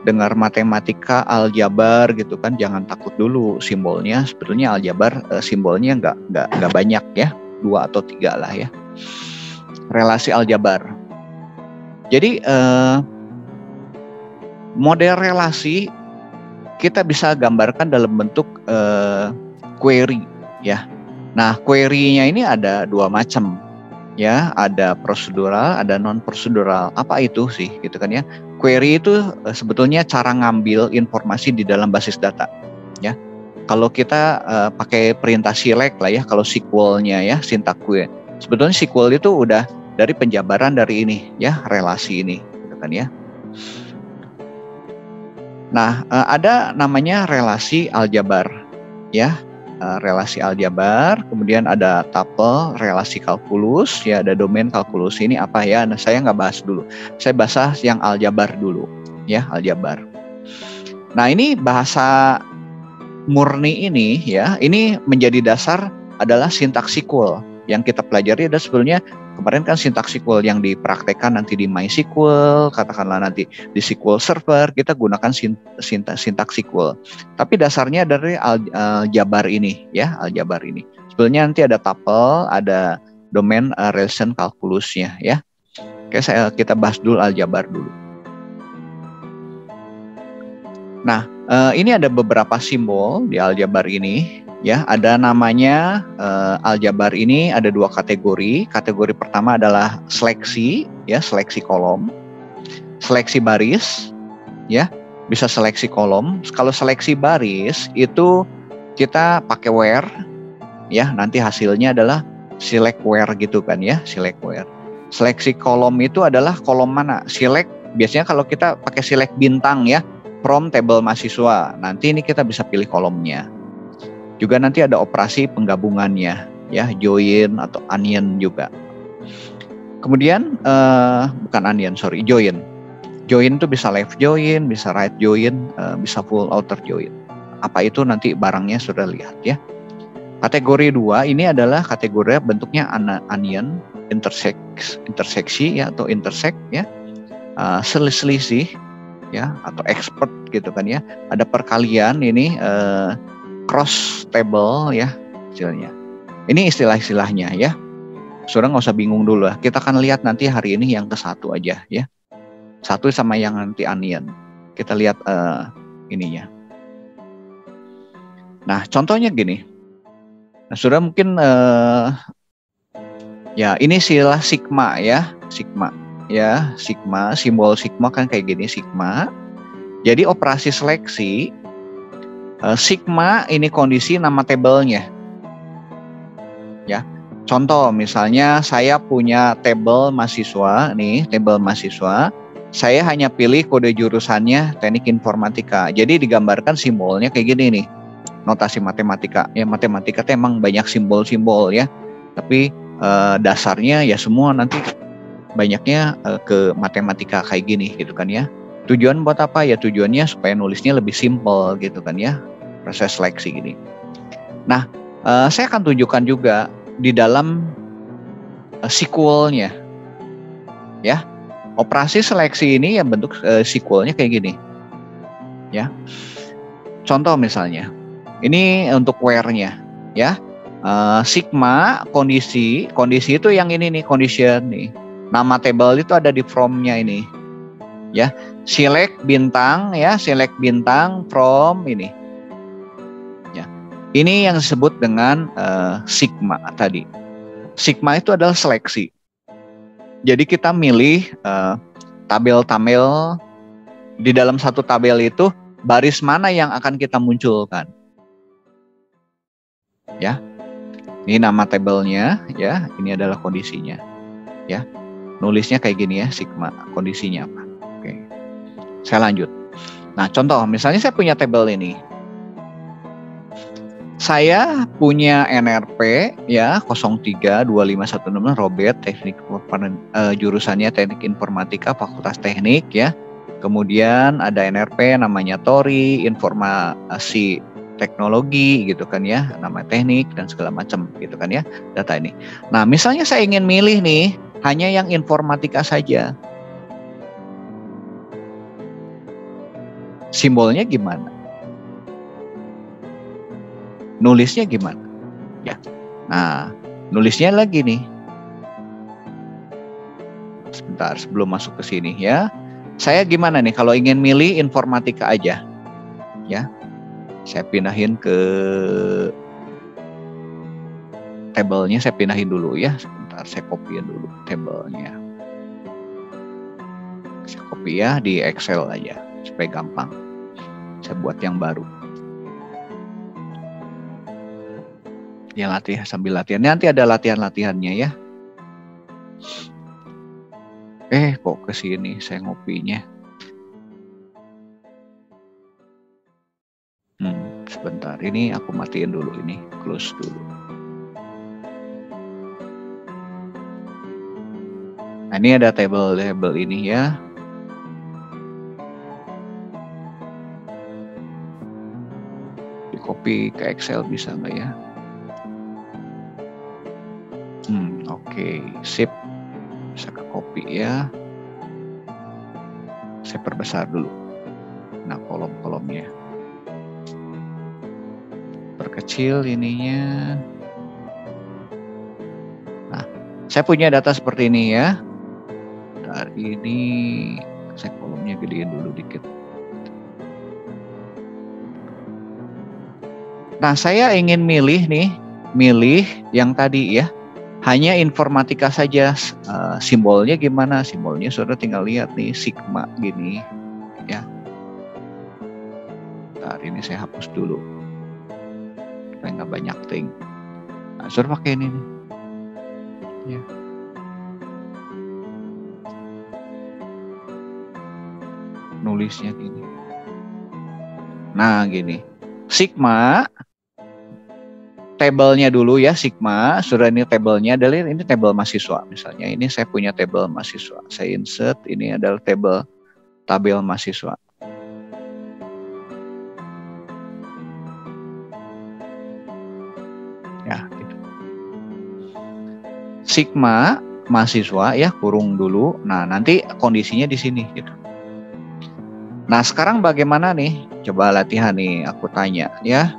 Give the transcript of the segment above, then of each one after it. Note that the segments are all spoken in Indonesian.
Dengar matematika, aljabar gitu kan, jangan takut dulu simbolnya. Sebetulnya aljabar simbolnya nggak banyak ya, 2 atau 3 lah ya. Relasi aljabar. Jadi model relasi kita bisa gambarkan dalam bentuk query ya. Nah, query-nya ini ada 2 macam ya, ada prosedural, ada non prosedural. Apa itu sih gitu kan ya? Query itu sebetulnya cara ngambil informasi di dalam basis data ya. Kalau kita pakai perintah select lah ya, kalau SQL-nya ya, sintak query. Sebetulnya SQL itu udah dari penjabaran dari ini ya, relasi ini gitu kan ya. Nah, ada namanya relasi aljabar ya. Relasi aljabar, kemudian ada tuple, relasi kalkulus, ya ada domain kalkulus. Ini apa ya? Nah, saya nggak bahas dulu. Saya bahas yang aljabar dulu, ya aljabar. Nah, ini bahasa murni ini ya, ini menjadi dasar adalah sintaks SQL yang kita pelajari. Ada sebetulnya kemarin kan sintaks SQL yang dipraktekkan nanti di MySQL, katakanlah nanti di SQL Server kita gunakan sintaks SQL. Tapi dasarnya dari aljabar ini ya, aljabar ini. Sebetulnya nanti ada tuple, ada domain relation calculusnya ya. Oke, kita bahas dulu aljabar dulu. Nah, ini ada beberapa simbol di aljabar ini. Ya, ada namanya aljabar ini ada 2 kategori. Kategori pertama adalah seleksi, ya seleksi kolom, seleksi baris, ya bisa seleksi kolom. Kalau seleksi baris itu kita pakai where, ya nanti hasilnya adalah select where gitu kan ya, select where. Seleksi kolom itu adalah kolom mana? Select biasanya kalau kita pakai select bintang ya, from table mahasiswa. Nanti ini kita bisa pilih kolomnya. Juga nanti ada operasi penggabungannya ya, join atau onion juga. Kemudian bukan onion, sorry, join. Join itu bisa left join, bisa right join, bisa full outer join. Apa itu nanti barangnya sudah lihat ya. Kategori 2 ini adalah kategori bentuknya onion, interseksi ya atau intersect ya. Selisih ya atau expert gitu kan ya. Ada perkalian ini cross table ya istilahnya. Ini istilah-istilahnya ya. Saudara nggak usah bingung dulu lah. Kita akan lihat nanti hari ini yang ke-1 aja ya. 1 sama yang nanti onion. Kita lihat ininya. Nah, contohnya gini. Nah, saudara mungkin ya ini istilah sigma ya, sigma ya, sigma, simbol sigma kan kayak gini sigma. Jadi operasi seleksi sigma ini kondisi nama tabelnya. Ya. Contoh misalnya saya punya tabel mahasiswa nih, tabel mahasiswa. Saya hanya pilih kode jurusannya Teknik Informatika. Jadi digambarkan simbolnya kayak gini nih. Notasi matematika. Ya matematika itu emang banyak simbol-simbol ya. Tapi dasarnya ya semua nanti banyaknya ke matematika kayak gini gitu kan ya. Tujuan buat apa ya? Tujuannya supaya nulisnya lebih simpel gitu kan ya, proses seleksi gini. Nah, saya akan tunjukkan juga di dalam SQL-nya, ya. Operasi seleksi ini yang bentuk SQL-nya kayak gini, ya. Contoh misalnya, ini untuk where-nya, ya. Sigma kondisi itu yang ini nih, condition nih. Nama table itu ada di from-nya ini. Ya, select bintang ya, select bintang from ini. Ya. Ini yang disebut dengan sigma tadi. Sigma itu adalah seleksi. Jadi kita milih tabel-tabel di dalam satu tabel itu baris mana yang akan kita munculkan. Ya. Ini nama tabelnya ya, ini adalah kondisinya. Ya. Nulisnya kayak gini ya, sigma, kondisinya apa? Oke. Saya lanjut. Nah, contoh misalnya saya punya tabel ini. Saya punya NRP ya 032516 Robert Teknik jurusannya Teknik Informatika Fakultas Teknik ya. Kemudian ada NRP namanya TORI, informasi teknologi gitu kan ya, nama teknik dan segala macam gitu kan ya, data ini. Nah, misalnya saya ingin milih nih hanya yang informatika saja. Simbolnya gimana? Nulisnya gimana? Ya. Nah, nulisnya lagi nih. Sebentar sebelum masuk ke sini ya. Saya gimana nih kalau ingin milih informatika aja? Ya. Saya pindahin ke tabelnya, saya pindahin dulu ya. Sebentar, saya copyin dulu tabelnya. Saya copy ya di Excel aja supaya gampang. Saya buat yang baru. Ya latihan sambil latihan. Nanti ada latihan-latihannya ya. Kok ke sini saya ngopinya. Sebentar, ini aku matiin dulu ini, close dulu. Nah, ini ada tabel ini ya. Di copy ke Excel bisa nggak ya? Oke, sip. Bisa ke copy ya. Saya perbesar dulu. Nah, kolom-kolomnya. Perkecil ininya. Nah, saya punya data seperti ini ya. Dari ini saya kolomnya gedein dulu dikit. Nah, saya ingin milih yang tadi ya. Hanya informatika saja. Simbolnya gimana? Simbolnya saudara tinggal lihat nih, sigma gini ya. Ntar ini saya hapus dulu. Supaya nggak banyak ting. Nah, saudara pakai ini nih. Ya. Nulisnya gini. Nah, gini. Sigma tabelnya dulu ya, sigma. Sudah ini tabelnya, adalah ini tabel mahasiswa misalnya. Ini saya punya tabel mahasiswa. Saya insert, ini adalah tabel mahasiswa. Ya, gitu. Sigma mahasiswa ya, kurung dulu. Nah, nanti kondisinya di sini gitu. Nah, sekarang bagaimana nih? Coba latihan nih, aku tanya ya.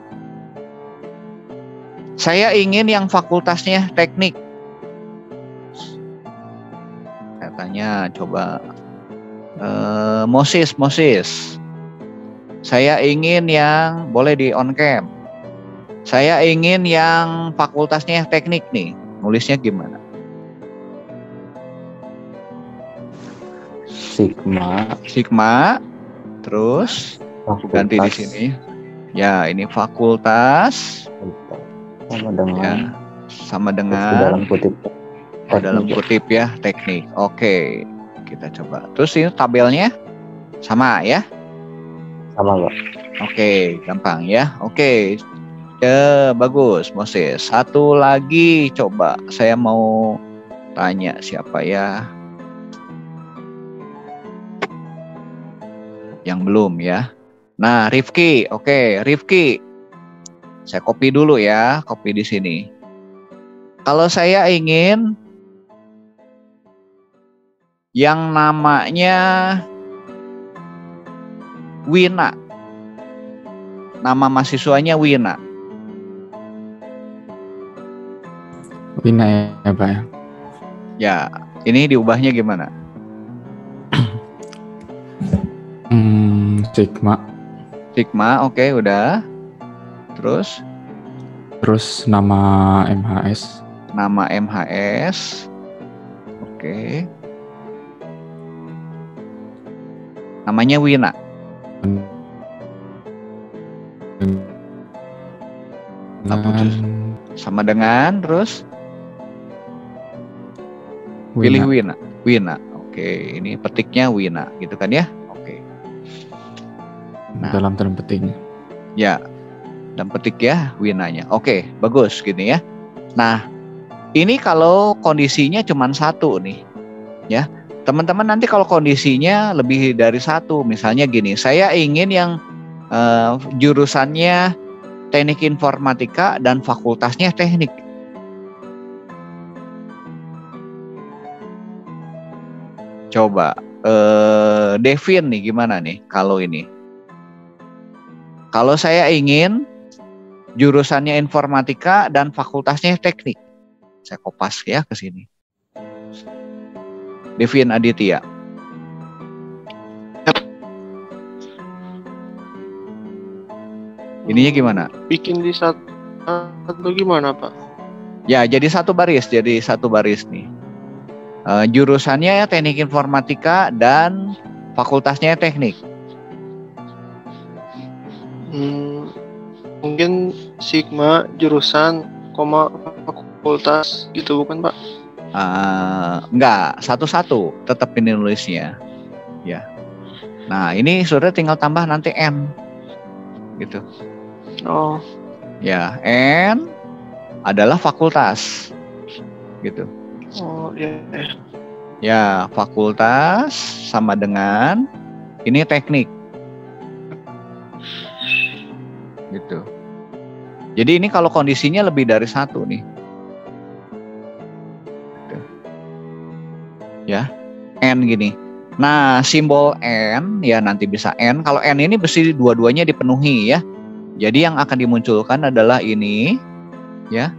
Saya ingin yang fakultasnya teknik. Saya tanya, coba Moses. Saya ingin yang boleh di on cam. Saya ingin yang fakultasnya teknik nih. Nulisnya gimana? Sigma. Terus fakultas. Ganti di sini. Ya, ini fakultas. Sama dengan dalam kutip ya, teknik. Oke, kita coba. Terus ini tabelnya sama ya? Sama, Pak. Oke, gampang ya. Oke, bagus, Moses. Satu lagi coba, saya mau tanya siapa ya? Yang belum ya. Nah, Rifki. Oke, Rifki. Saya copy dulu ya, copy di sini. Kalau saya ingin yang namanya Wina, nama mahasiswanya Wina. Wina ya, Pak ya? Ya, ini diubahnya gimana? Sigma, oke, udah. Terus nama MHS. Oke. Namanya Wina. Sama dengan terus pilih Wina. Oke, ini petiknya Wina gitu kan ya? Oke. Nah, dalam petik. Ya. Dan petik ya Winanya. Oke, bagus gini ya. Nah, ini kalau kondisinya cuma satu nih. Ya. teman-teman nanti kalau kondisinya lebih dari satu, misalnya gini, saya ingin yang jurusannya teknik informatika dan fakultasnya teknik. Coba Devin nih gimana nih kalau ini? Kalau saya ingin jurusannya informatika dan fakultasnya teknik, saya kopas ya ke sini. Devin Aditya. Ininya gimana? Bikin di satu gimana, Pak? Ya, jadi satu baris nih. Jurusannya ya teknik informatika dan fakultasnya teknik. Mungkin sigma jurusan, fakultas gitu bukan, Pak? Enggak, satu-satu tetap ini nulisnya. Ya. Nah, ini sudah tinggal tambah nanti N. Gitu. Oh. Ya, N adalah fakultas. Gitu. Oh, iya. Ya, fakultas sama dengan ini teknik. Gitu. Jadi ini kalau kondisinya lebih dari satu nih. Gitu. Ya, N gini. Nah, simbol N ya nanti bisa N. Kalau N ini mesti dua-duanya dipenuhi ya. Jadi yang akan dimunculkan adalah ini ya.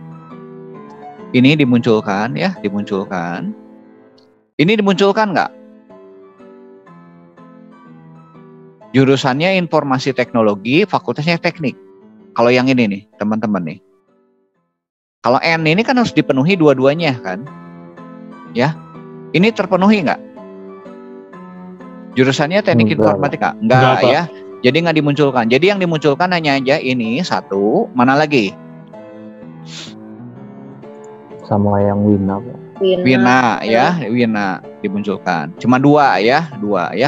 Ini dimunculkan ya, dimunculkan. Ini dimunculkan nggak? Jurusannya informasi teknologi, fakultasnya teknik. Kalau yang ini nih, teman-teman nih. Kalau N ini kan harus dipenuhi dua-duanya kan? Ya. Ini terpenuhi nggak? Jurusannya teknik informatika? Enggak ya. Jadi nggak dimunculkan. Jadi yang dimunculkan hanya aja ini satu. Mana lagi? Sama yang Wina. Wina ya, Wina dimunculkan. Cuma dua ya.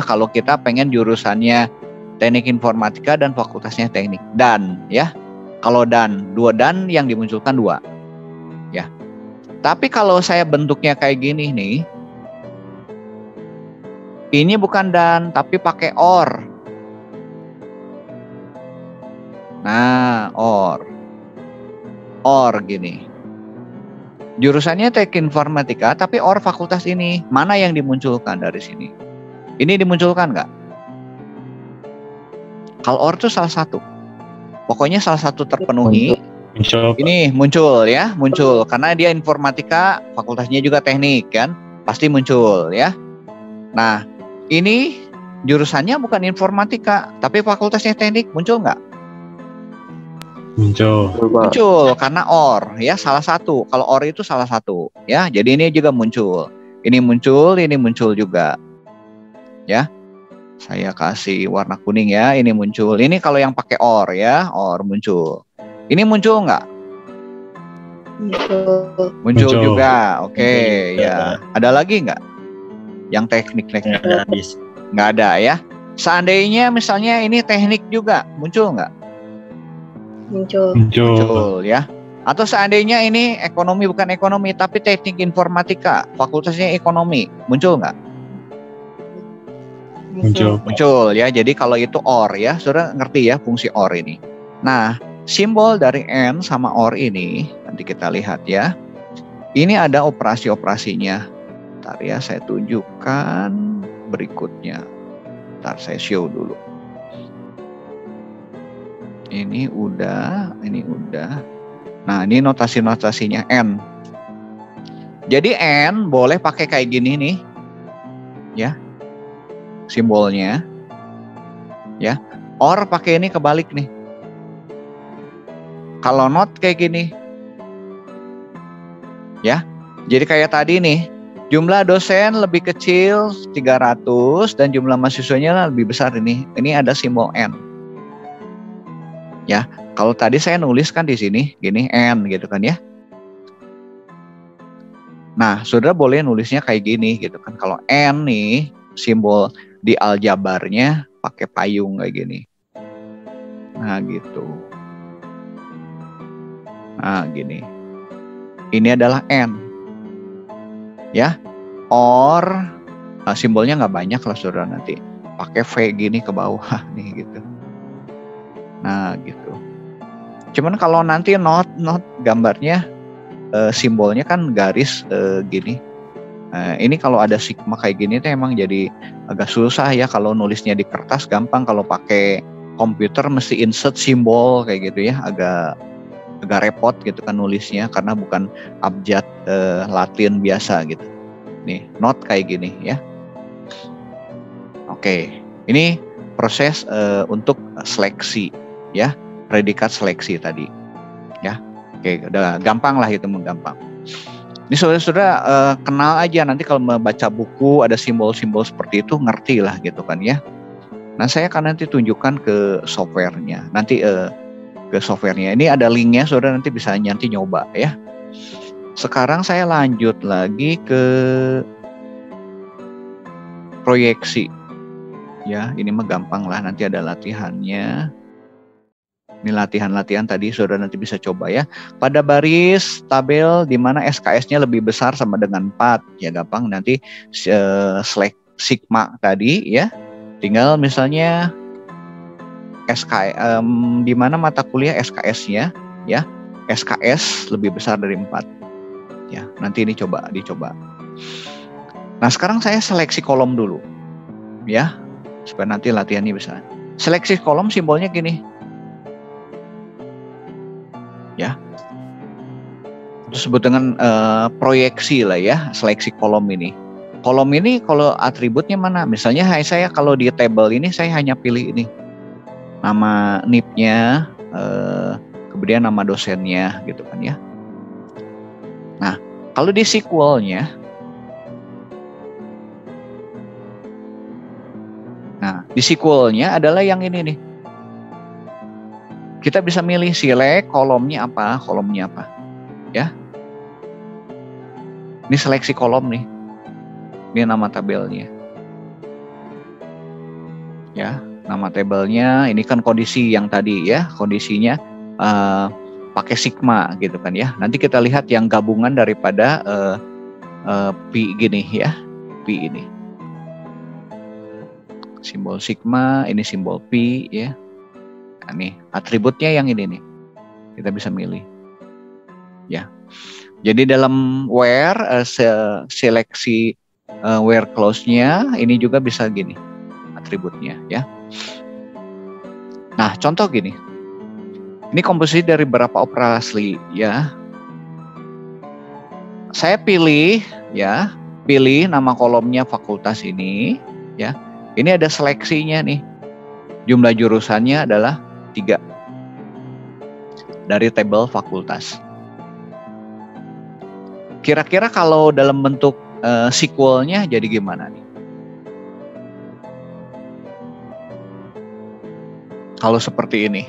Kalau kita pengen jurusannya teknik informatika dan fakultasnya teknik. Dan ya. Kalau dua dan yang dimunculkan dua. Ya. Tapi kalau saya bentuknya kayak gini nih. Ini bukan dan tapi pakai or. Nah, or gini. Jurusannya teknik informatika, tapi or fakultas ini. Mana yang dimunculkan dari sini? Ini dimunculkan nggak? Kalau or itu salah satu. Pokoknya salah satu terpenuhi. Muncul. Ini muncul ya, muncul. Karena dia informatika, fakultasnya juga teknik kan. Pasti muncul ya. Nah, ini jurusannya bukan informatika, tapi fakultasnya teknik. Muncul nggak? Muncul karena or ya salah satu. Kalau or itu salah satu ya. Jadi ini juga muncul. Ini muncul juga. Ya. Saya kasih warna kuning ya. Ini muncul. Ini kalau yang pakai or ya, or muncul. Ini muncul nggak? Muncul juga. Oke, ya. Ada lagi nggak? Yang teknik? Nggak ada ya. Seandainya misalnya ini teknik juga, muncul nggak? Muncul ya. Atau seandainya ini ekonomi bukan ekonomi tapi teknik informatika, fakultasnya ekonomi, muncul nggak? Muncul ya. Jadi kalau itu or ya, sudah ngerti ya fungsi or ini. Nah, simbol dari N sama or ini nanti kita lihat ya. Ini ada operasi-operasinya. Ntar ya saya tunjukkan berikutnya. Ntar saya show dulu. Ini udah. Nah, ini notasi-notasinya N. Jadi N boleh pakai kayak gini nih. Ya. Simbolnya. Ya. Or pakai ini kebalik nih. Kalau not kayak gini. Ya. Jadi kayak tadi nih. Jumlah dosen lebih kecil 300 dan jumlah mahasiswanya lebih besar ini. Ini ada simbol N. Ya, kalau tadi saya nulis kan di sini gini N gitu kan ya. Nah, saudara boleh nulisnya kayak gini gitu kan. Kalau N nih simbol di aljabarnya pakai payung kayak gini. Nah, gitu. Nah, gini. Ini adalah N. Ya. Or Simbolnya nggak banyak lah saudara, nanti pakai V gini ke bawah nih gitu. Nah gitu. Cuman kalau nanti not gambarnya simbolnya kan garis gini. Ini kalau ada sigma kayak gini tuh emang jadi agak susah ya. Kalau nulisnya di kertas gampang, kalau pakai komputer mesti insert simbol kayak gitu ya, agak repot gitu kan nulisnya karena bukan abjad Latin biasa gitu. Nih not kayak gini ya. Oke, ini proses untuk seleksi ya, predikat seleksi tadi ya. Oke, udah gampang lah, itu menggampang. Ini saudara-saudara kenal aja, nanti kalau membaca buku ada simbol-simbol seperti itu ngerti lah gitu kan ya. Nah saya akan nanti tunjukkan ke softwarenya, nanti ke softwarenya. Ini ada linknya, saudara nanti bisa nanti nyoba ya. Sekarang saya lanjut lagi ke proyeksi ya. Ini mah gampang lah, nanti ada latihannya. Ini latihan-latihan tadi saudara nanti bisa coba ya. Pada baris tabel di mana SKS-nya lebih besar sama dengan 4 ya, gampang nanti select sigma tadi ya. Tinggal misalnya di mana mata kuliah SKS-nya ya. SKS lebih besar dari 4 ya. Nanti ini dicoba. Nah, sekarang saya seleksi kolom dulu ya, supaya nanti latihannya bisa. Seleksi kolom simbolnya gini ya, itu sebut dengan proyeksi lah ya, seleksi kolom ini. Kolom ini kalau atributnya mana? Misalnya saya kalau di table ini saya hanya pilih ini, nama NIP-nya, kemudian nama dosennya gitu kan ya. Nah kalau di SQL-nya, adalah yang ini nih. Kita bisa milih select kolomnya apa ya. Ini seleksi kolom nih. Ini nama tabelnya. Ya, nama tabelnya ini kan kondisi yang tadi ya, kondisinya pakai sigma gitu kan ya. Nanti kita lihat yang gabungan daripada pi gini ya, pi ini. Simbol sigma, ini simbol pi ya. Nah, nih atributnya yang ini nih, kita bisa milih ya. Jadi dalam where seleksi where clause-nya ini juga bisa gini atributnya ya. Nah contoh gini, ini komposisi dari beberapa operasi ya. Saya pilih nama kolomnya fakultas ini ya. Ini ada seleksinya nih, jumlah jurusannya adalah 3 dari tabel fakultas. Kira-kira kalau dalam bentuk SQL-nya jadi gimana nih? Kalau seperti ini.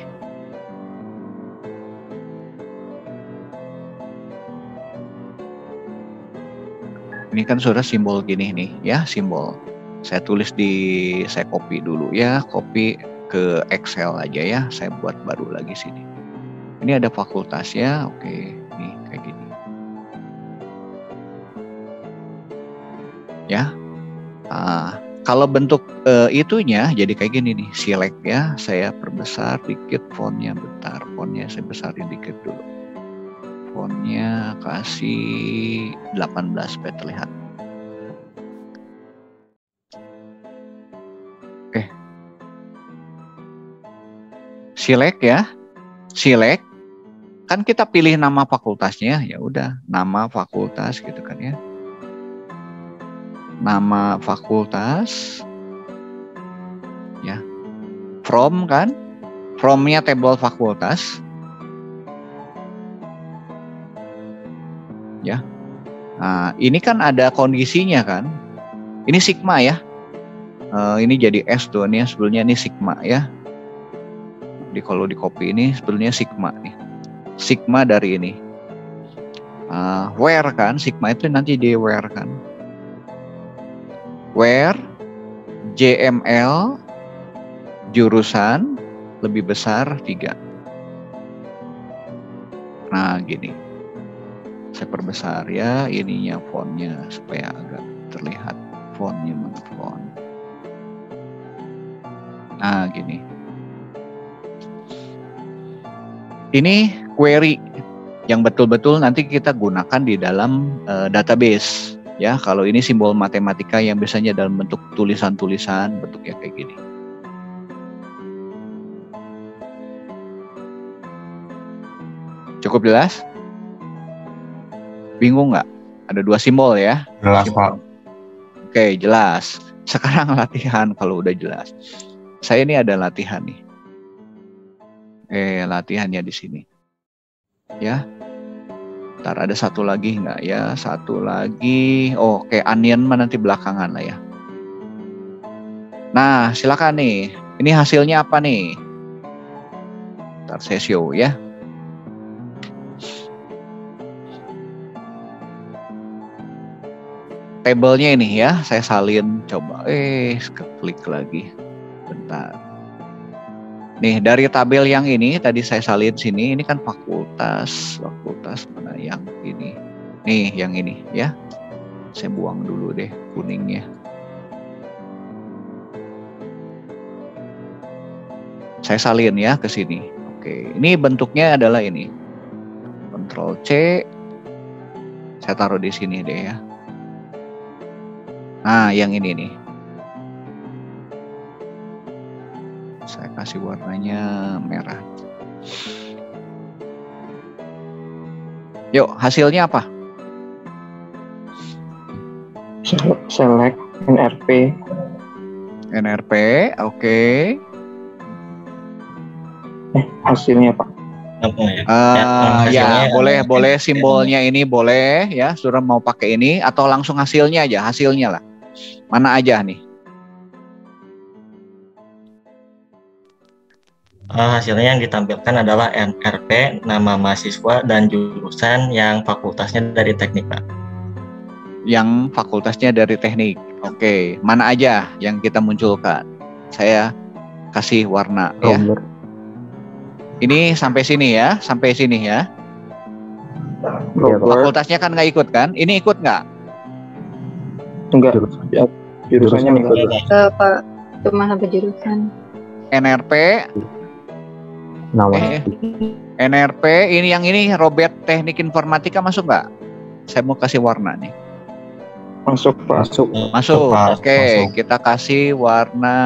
Ini kan sudah simbol gini nih ya, simbol. Saya copy dulu ya, copy ke Excel aja ya, saya buat baru lagi sini. Ini ada fakultas ya, oke, nih kayak gini. Ya, kalau bentuk itunya jadi kayak gini nih, select ya, saya perbesar dikit fontnya, bentar, fontnya saya besarin dikit dulu. Fontnya kasih 18 supaya terlihat. Select ya, select kan kita pilih nama fakultasnya, ya udah nama fakultas gitu kan ya, nama fakultas ya, from kan, from-nya tabel fakultas ya. Nah ini kan ada kondisinya kan, ini sigma ya, ini jadi S tuh nih, sebelumnya ini sigma ya. Kalau di copy ini sebetulnya sigma nih, sigma dari ini where kan, sigma itu nanti di where kan, where JML jurusan lebih besar 3. Nah gini, saya perbesar ya ininya fontnya supaya agak terlihat Mana font. Nah, gini. Ini query yang betul-betul nanti kita gunakan di dalam database. Ya, kalau ini simbol matematika yang biasanya dalam bentuk tulisan-tulisan, bentuknya kayak gini. Cukup jelas? Bingung nggak? Ada 2 simbol ya? Jelas, Pak. Oke, jelas. Sekarang latihan kalau udah jelas. Saya ini ada latihan nih. Latihannya di sini. Ya. Ntar ada satu lagi nggak ya? Satu lagi. Oh, kayak onion mah nanti belakangan lah ya. Nah, silakan nih. Ini hasilnya apa nih? Ntar saya show ya. Tabelnya ini ya, saya salin. Coba, klik lagi. Bentar. Nih, dari tabel yang ini, tadi saya salin sini, ini kan fakultas mana yang ini. Nih, yang ini ya. Saya buang dulu deh kuningnya. Saya salin ya ke sini. Oke, ini bentuknya adalah ini. Ctrl C. Saya taruh di sini deh ya. Nah, yang ini nih. Saya kasih warnanya merah. Yuk, hasilnya apa? Select NRP. NRP, oke. Hasilnya Pak. Ya, boleh simbolnya ini boleh ya. Sudah mau pakai ini atau langsung hasilnya aja, hasilnya lah. Mana aja nih? Hasilnya yang ditampilkan adalah NRP, nama mahasiswa, dan jurusan yang fakultasnya dari teknik, Pak. Yang fakultasnya dari teknik. Oke, mana aja yang kita munculkan? Saya kasih warna ya. Ini sampai sini ya, sampai sini ya. Fakultasnya kan nggak ikut kan? Ini ikut nggak? Enggak. Jurusannya enggak. Pak, cuma sampai jurusan. NRP. NRP ini yang ini Robert Teknik Informatika masuk nggak? Saya mau kasih warna nih. Masuk Pak. Masuk. Oke, kita kasih warna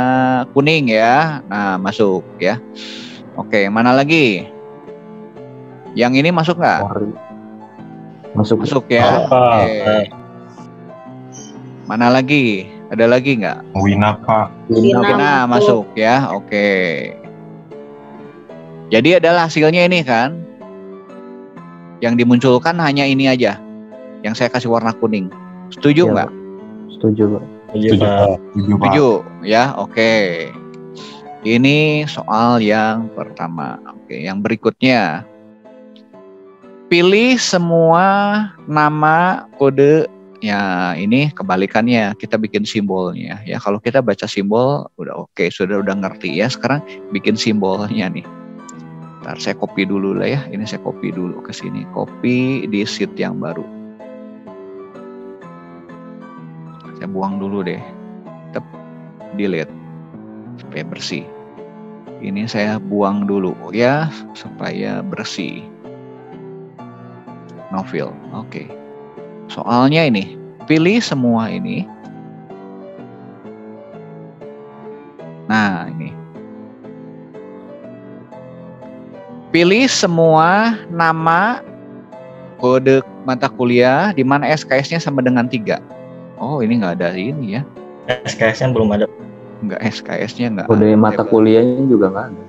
kuning ya. Nah, masuk ya. Oke, mana lagi? Yang ini masuk nggak? Masuk ya. Oke. Mana lagi? Ada lagi nggak? Wina, Pak. Wina masuk ya. Oke. Jadi adalah hasilnya ini kan. Yang dimunculkan hanya ini aja. Yang saya kasih warna kuning. Setuju nggak? Setuju Pak. Setuju ya. Oke. Ini soal yang pertama. Oke, yang berikutnya. Pilih semua nama kode. Ya, ini kebalikannya. Kita bikin simbolnya. Ya, kalau kita baca simbol udah oke, udah ngerti ya. Sekarang bikin simbolnya nih. Ntar saya copy dulu lah ya. Ini saya copy dulu ke sini. Copy di sheet yang baru. Saya buang dulu deh. Delete supaya bersih. Ini saya buang dulu ya supaya bersih. Novel. Oke. Soalnya ini, pilih semua ini. Nah, ini. Pilih semua nama kode mata kuliah di mana SKS-nya sama dengan 3. Oh, ini nggak ada ini ya. SKS-nya belum ada. Nggak, SKS-nya nggak Kode ada. mata kuliahnya juga nggak ada.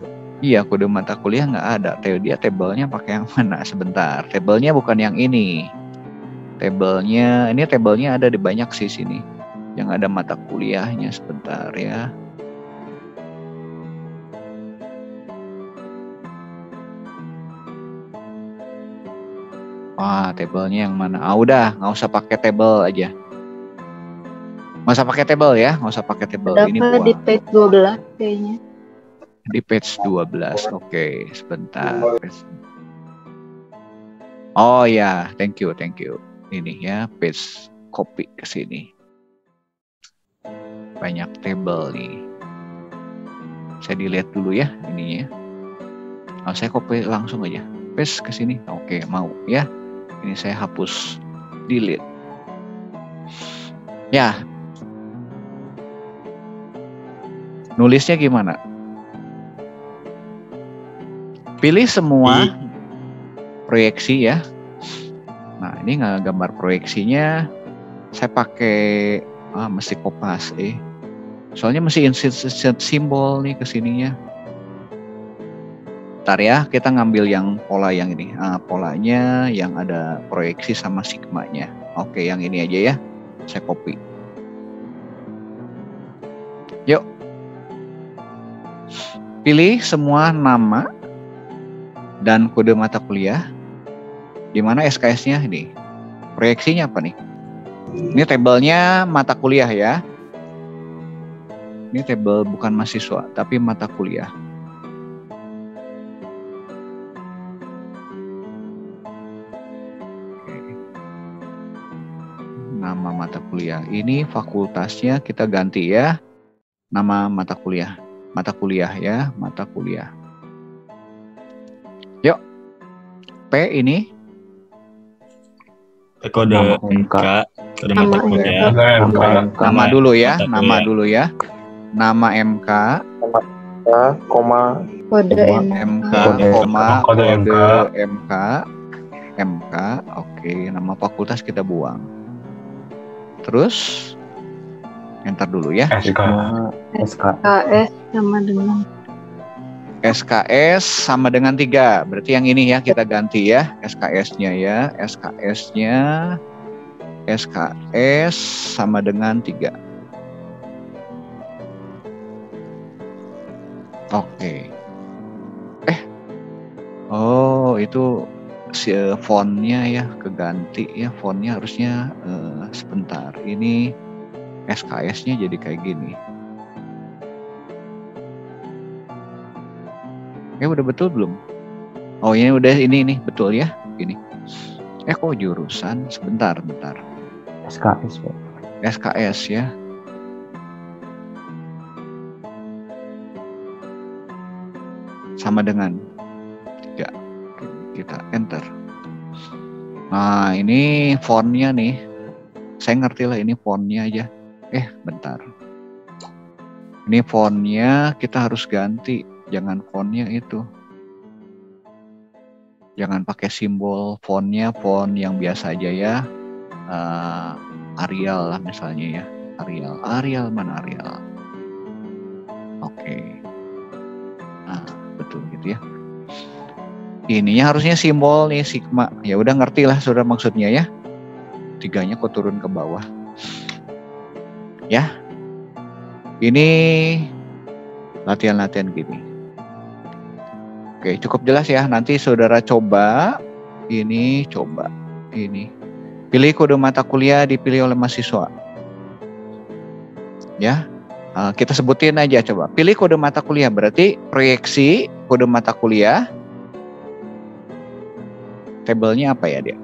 Iya, kode mata kuliah nggak ada. Dia tabelnya pakai yang mana? Sebentar. Tabelnya bukan yang ini. Tabelnya ada di banyak sih sini. Yang ada mata kuliahnya sebentar ya. Wah, tabelnya yang mana? Udah, nggak usah pakai tabel aja. Nggak usah pakai tabel ya, nggak usah pakai tabel. Ini buang. Di page 12 kayaknya. Di page 12, oke, sebentar. Oh ya, thank you. Ini ya, page copy ke sini. banyak tabel nih. Saya dilihat dulu ya ininya. Oh, saya copy langsung aja, paste ke sini. Oke, mau ya. Ini saya hapus, delete. Ya. Nulisnya gimana? Pilih semua proyeksi ya. Nah, ini gambar proyeksinya saya pakai mesti kopas soalnya mesti insert simbol nih ke sininya. Ntar ya, kita ngambil yang pola yang ini. Polanya yang ada proyeksi sama sigmanya. Oke, yang ini aja ya. Saya copy. Yuk. Pilih semua nama dan kode mata kuliah. Di mana SKS-nya ini? Proyeksinya apa nih? Ini tabelnya mata kuliah ya. Ini tabel bukan mahasiswa, tapi mata kuliah. Nama mata kuliah. Ini fakultasnya kita ganti ya. Nama mata kuliah. Mata kuliah ya, mata kuliah. Yuk. P ini. Kode MK. Kode mata kuliah. Nama dulu ya, nama dulu ya. Nama MK. Koma. Kode MK, koma, kode MK. MK, oke. Nama fakultas kita buang. Terus enter dulu ya. SKS sama dengan SKS sama dengan 3. Berarti yang ini ya kita ganti ya. SKS-nya ya. SKS-nya SKS sama dengan 3. Oke. Oh, itu si fontnya ya keganti ya. Fontnya harusnya sebentar. Ini SKS-nya jadi kayak gini. Udah betul belum? Oh, ini udah ini betul ya. Gini. Kok jurusan? Sebentar. SKS, Pak. SKS ya. Sama dengan 3. Kita enter. Nah, ini fontnya nih. Saya ngerti lah ini fontnya aja. Bentar. Ini fontnya kita harus ganti. Jangan fontnya itu. Jangan pakai simbol fontnya, font yang biasa aja ya. Arial lah misalnya ya. Arial mana Arial? Oke. Nah, betul gitu ya. Ininya harusnya simbol nih sigma. Ya udah ngerti lah saudara maksudnya ya. 3-nya kok turun ke bawah. Ya. Ini latihan-latihan gini. Oke, cukup jelas ya. Nanti saudara coba ini. Pilih kode mata kuliah dipilih oleh mahasiswa. Ya, kita sebutin aja coba. Pilih kode mata kuliah berarti proyeksi kode mata kuliah. Tabelnya apa ya dia?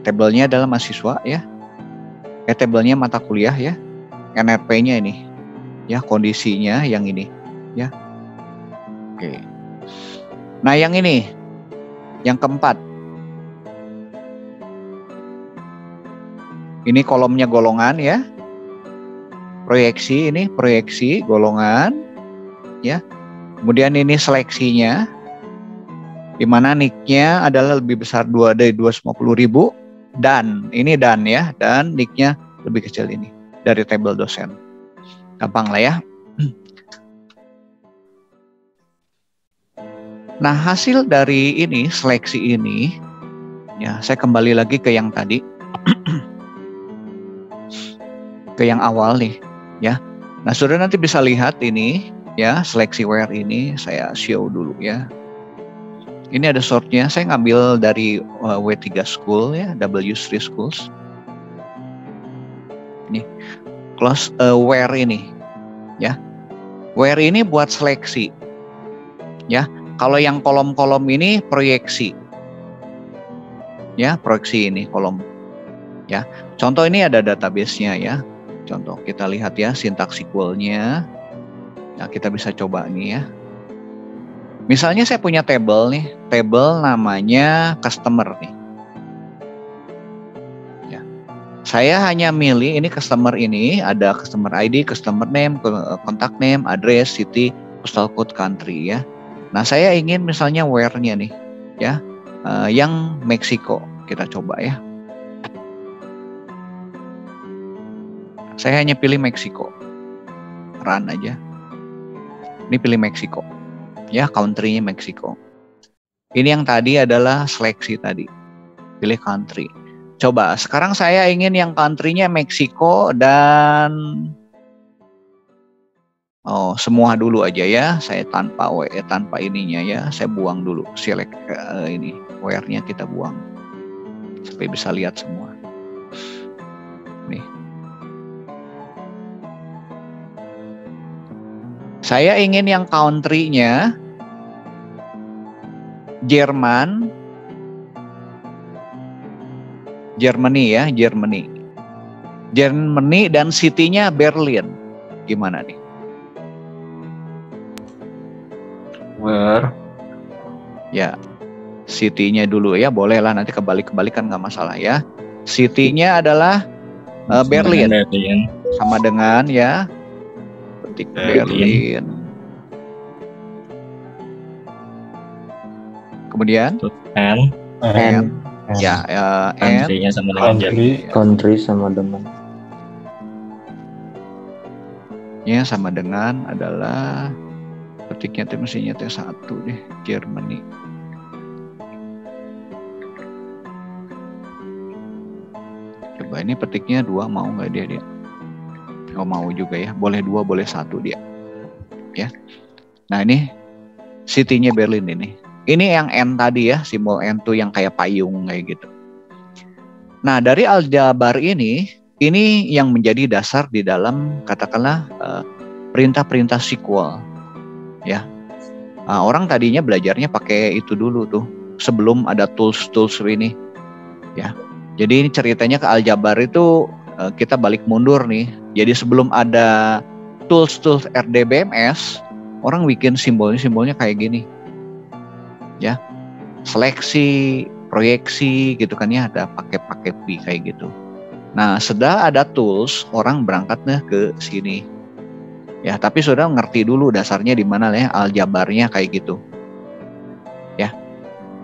Tabelnya adalah mahasiswa ya. Tabelnya mata kuliah ya. NRP-nya ini. Ya, kondisinya yang ini. Ya. Oke. Nah, yang ini. Yang keempat. Ini kolomnya golongan ya. Proyeksi ini, proyeksi golongan. Ya. Kemudian ini seleksinya. Di mana nick-nya adalah lebih besar dari 250.000. Dan, ini dan ya. Dan nick-nya lebih kecil ini. Dari tabel dosen. Gampang lah ya. Nah, hasil dari ini, seleksi ini, ya saya kembali lagi ke yang tadi, ke yang awal nih, ya. Nah, saudara nanti bisa lihat ini, ya, seleksi where ini, saya show dulu ya. Ini ada sortnya, saya ngambil dari W3 School ya, W3 Schools. Ini, close where ini, ya. Where ini buat seleksi, ya. Kalau yang kolom-kolom ini proyeksi. Ya, proyeksi ini kolom. Ya. Contoh ini ada database-nya ya. Contoh kita lihat ya sintaks SQL-nya. Nah, kita bisa coba nih ya. Misalnya saya punya table nih, table namanya customer nih. Ya. Saya hanya milih ini customer ini, ada customer ID, customer name, contact name, address, city, postal code, country ya. Nah, saya ingin misalnya where-nya nih ya. Yang Meksiko. Kita coba ya. Saya hanya pilih Meksiko. Run aja. Ini pilih Meksiko. Ya, country-nya Meksiko. Ini yang tadi adalah seleksi tadi. Pilih country. Coba, sekarang saya ingin yang country-nya Meksiko dan semua dulu aja ya. Saya tanpa tanpa ininya ya. Saya buang dulu. Select ini where-nya kita buang. Supaya bisa lihat semua. Nih. Saya ingin yang country-nya Jerman, Germany ya, Germany dan city-nya Berlin. Gimana nih? Where? Ya, city-nya dulu ya, boleh lah nanti kebalik-kebalikan nggak masalah ya. City-nya adalah Berlin. Sama dengan ya. Berlin. Kemudian And ya country-nya sama dengan Jerman. Country sama dengan ya sama dengan adalah ketiknya mestinya T1 deh, Germany. Coba ini petiknya 2, mau nggak dia? Oh, mau juga ya, boleh 2 boleh 1 dia ya. Nah ini city-nya Berlin ini yang N tadi ya, simbol N tuh yang kayak payung kayak gitu. Nah dari aljabar ini yang menjadi dasar di dalam katakanlah perintah-perintah SQL ya. Orang tadinya belajarnya pakai itu dulu tuh sebelum ada tools ini ya. Jadi ini ceritanya ke aljabar itu kita balik mundur nih. Jadi sebelum ada tools RDBMS, orang bikin simbolnya kayak gini. Ya. Seleksi, proyeksi gitu kan ya, ada paket B kayak gitu. Nah, setelah ada tools, orang berangkatnya ke sini. Ya, tapi sudah ngerti dulu dasarnya di mana ya, aljabarnya kayak gitu. Ya.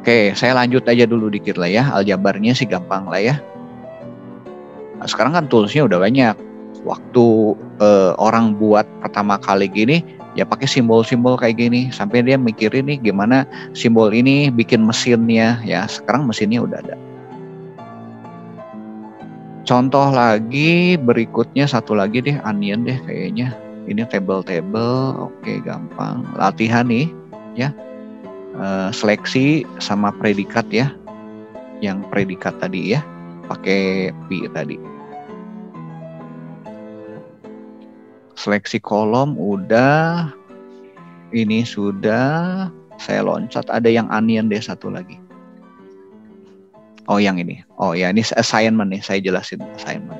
Oke, saya lanjut aja dulu dikit lah ya. Aljabarnya sih gampang lah ya. Nah, sekarang kan toolsnya udah banyak. Waktu orang buat pertama kali gini, ya pakai simbol-simbol kayak gini. Sampai dia mikirin nih gimana simbol ini bikin mesinnya. Ya sekarang mesinnya udah ada. Contoh lagi berikutnya satu lagi deh, onion deh kayaknya. Ini table, oke gampang. Latihan nih, ya. Seleksi sama predikat ya. Yang predikat tadi ya, pakai P tadi. Seleksi kolom udah, ini sudah, saya loncat. Ada yang onion deh satu lagi. Oh yang ini, oh ya ini assignment nih, saya jelasin assignment.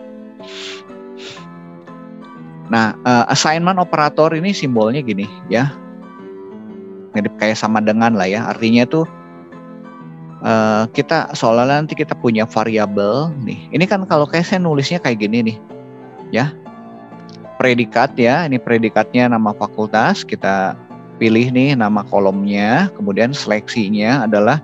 Nah assignment operator ini simbolnya gini ya, mirip kayak sama dengan lah ya. Artinya tuh kita seolah-olah nanti kita punya variabel nih. Ini kan kalau kayak saya nulisnya kayak gini nih, ya. Predikat ya, ini predikatnya nama fakultas, kita pilih nih nama kolomnya, kemudian seleksinya adalah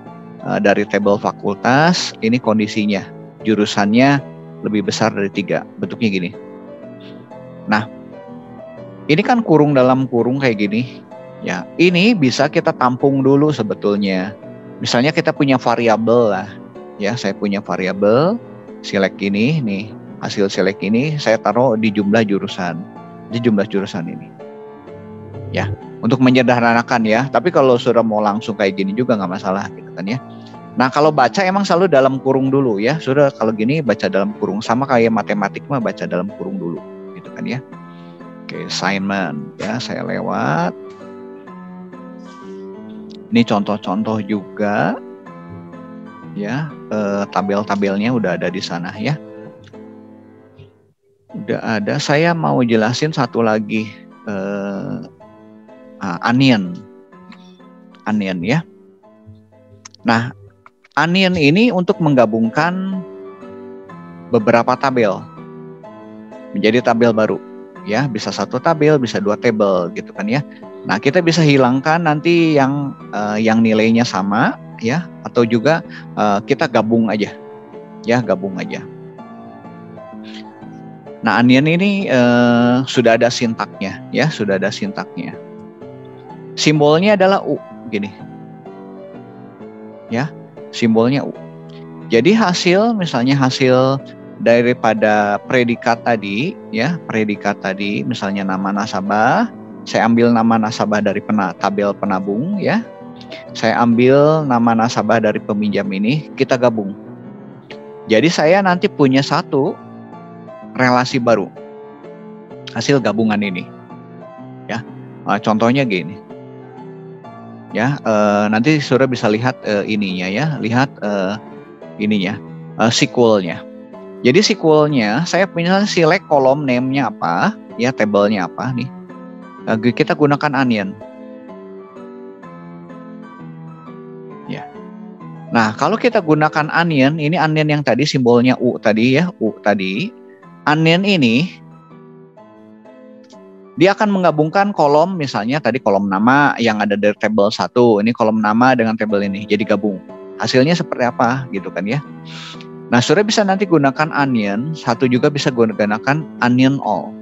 dari table fakultas, ini kondisinya, jurusannya lebih besar dari 3, bentuknya gini. Nah, ini kan kurung dalam kurung kayak gini, ya. Ini bisa kita tampung dulu sebetulnya. Misalnya kita punya variabel lah, ya. Saya punya variabel, select ini, nih. Hasil select ini saya taruh di jumlah jurusan ini ya, untuk menyederhanakan ya. Tapi kalau sudah mau langsung kayak gini juga nggak masalah gitu kan ya. Nah kalau baca emang selalu dalam kurung dulu ya. Sudah kalau gini baca dalam kurung, sama kayak matematik mah baca dalam kurung dulu gitu kan ya. Oke, assignment ya, saya lewat. Ini contoh-contoh juga ya, tabel-tabelnya udah ada di sana ya. Udah ada. Saya mau jelasin satu lagi. Onion ya. Nah, onion ini untuk menggabungkan beberapa tabel menjadi tabel baru. Ya, bisa satu tabel, bisa dua tabel gitu kan ya. Nah, kita bisa hilangkan nanti yang nilainya sama ya, atau juga kita gabung aja. Ya, gabung aja. Nah, onion ini sudah ada sintaknya ya, sudah ada sintaknya. Simbolnya adalah U gini. Ya, simbolnya U. Jadi misalnya hasil daripada predikat tadi ya, predikat tadi misalnya nama nasabah, saya ambil nama nasabah dari tabel penabung ya. Saya ambil nama nasabah dari peminjam ini, kita gabung. Jadi saya nanti punya satu relasi baru hasil gabungan ini. Ya. Contohnya gini. Ya, nanti saudara bisa lihat ininya ya, lihat ininya, SQL-nya. Jadi SQL-nya saya punya select kolom name-nya apa, ya tabelnya apa nih. Kita gunakan onion. Ya. Nah, kalau kita gunakan onion, ini onion yang tadi simbolnya U tadi ya, U tadi. Onion ini dia akan menggabungkan kolom, misalnya tadi kolom nama yang ada dari tabel 1, ini kolom nama dengan tabel ini, jadi gabung. Hasilnya seperti apa gitu kan ya. Nah, saudara bisa nanti gunakan onion, satu juga bisa gunakan onion all.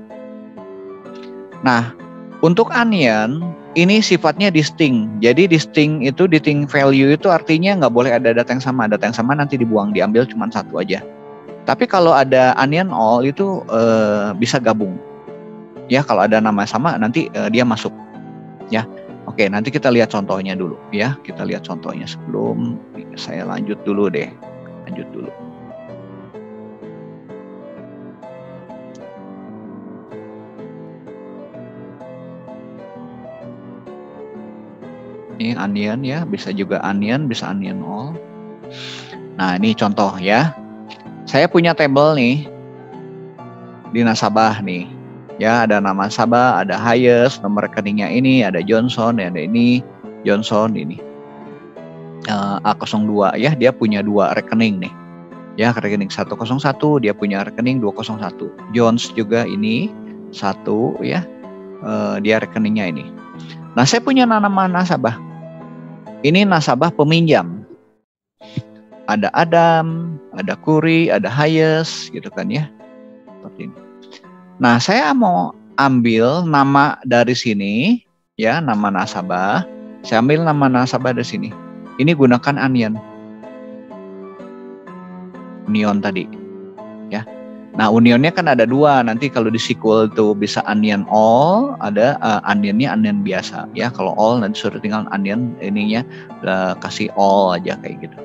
Nah, untuk onion, ini sifatnya distinct. Jadi distinct itu, distinct value itu artinya nggak boleh ada data yang sama. Data yang sama nanti dibuang, diambil cuma satu aja. Tapi kalau ada onion all itu bisa gabung. Ya, kalau ada nama sama nanti dia masuk. Ya, oke, nanti kita lihat contohnya dulu. Ya, kita lihat contohnya sebelum saya lanjut dulu deh. Lanjut dulu. Ini onion ya, bisa juga onion, bisa onion all. Nah, ini contoh ya. Saya punya tabel nih di nasabah nih. Ya, ada nama nasabah, ada highest, nomor rekeningnya ini, ada Johnson, ada ini, Johnson ini. A02 ya, dia punya 2 rekening nih. Ya, rekening 101, dia punya rekening 201. Jones juga ini 1 ya. Dia rekeningnya ini. Nah, saya punya nama nasabah. Ini nasabah peminjam. Ada Adam, ada Kuri, ada highest gitu kan ya. Seperti ini. Nah, saya mau ambil nama dari sini, ya, nama nasabah. Saya ambil nama nasabah dari sini. Ini gunakan onion. Union tadi, ya. Nah, unionnya kan ada 2. Nanti kalau di SQL itu bisa onion all, ada onionnya onion biasa, ya. Kalau all nanti sudah tinggal onion ininya kasih all aja kayak gitu.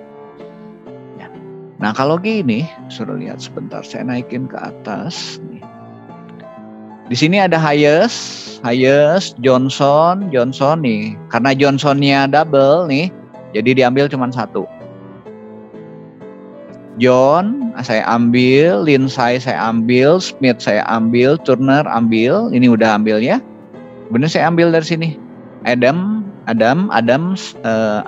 Ya. Nah, kalau gini, sudah lihat sebentar, saya naikin ke atas nih. Di sini ada highest, Johnson nih. Karena Johnsonnya double nih, jadi diambil cuma 1. John saya ambil, Lindsay saya ambil, Smith saya ambil, Turner ambil. Ini udah ambil ya. Bener saya ambil dari sini. Adams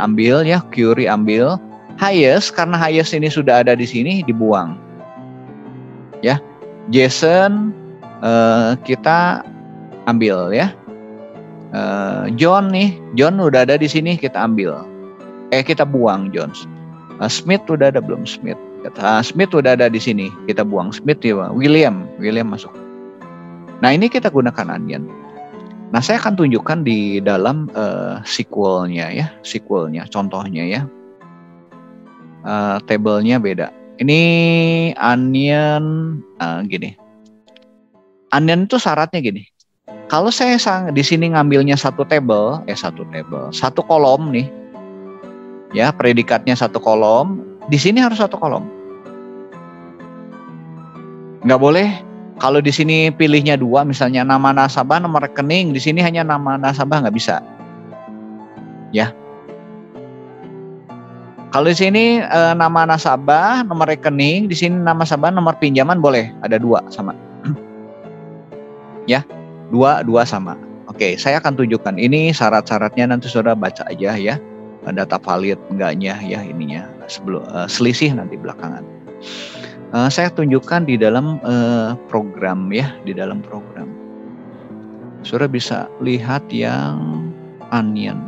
ambil ya, Curie ambil. Highest, karena highest ini sudah ada di sini, dibuang. Ya, Jason kita ambil ya. John nih, John udah ada di sini, kita ambil. Kita buang Jones. Smith udah ada belum? Smith udah ada di sini, kita buang Smith ya. William masuk. Nah, ini kita gunakan onion. Nah, saya akan tunjukkan di dalam SQL-nya ya, contohnya ya. Tabelnya beda. Ini onion gini. Onion itu syaratnya gini. Kalau saya di sini ngambilnya satu kolom nih. Ya, predikatnya 1 kolom, di sini harus 1 kolom. Nggak boleh kalau di sini pilihnya 2, misalnya nama nasabah, nomor rekening, di sini hanya nama nasabah, nggak bisa. Ya. Kalau di sini nama nasabah, nomor rekening, di sini nama nasabah, nomor pinjaman boleh, ada 2 sama. Ya, dua sama. Oke, saya akan tunjukkan ini syarat-syaratnya, nanti saudara baca aja ya. Data valid enggaknya ya ininya, sebelum selisih nanti belakangan. Saya tunjukkan di dalam program ya, di dalam program. Saudara bisa lihat yang onion.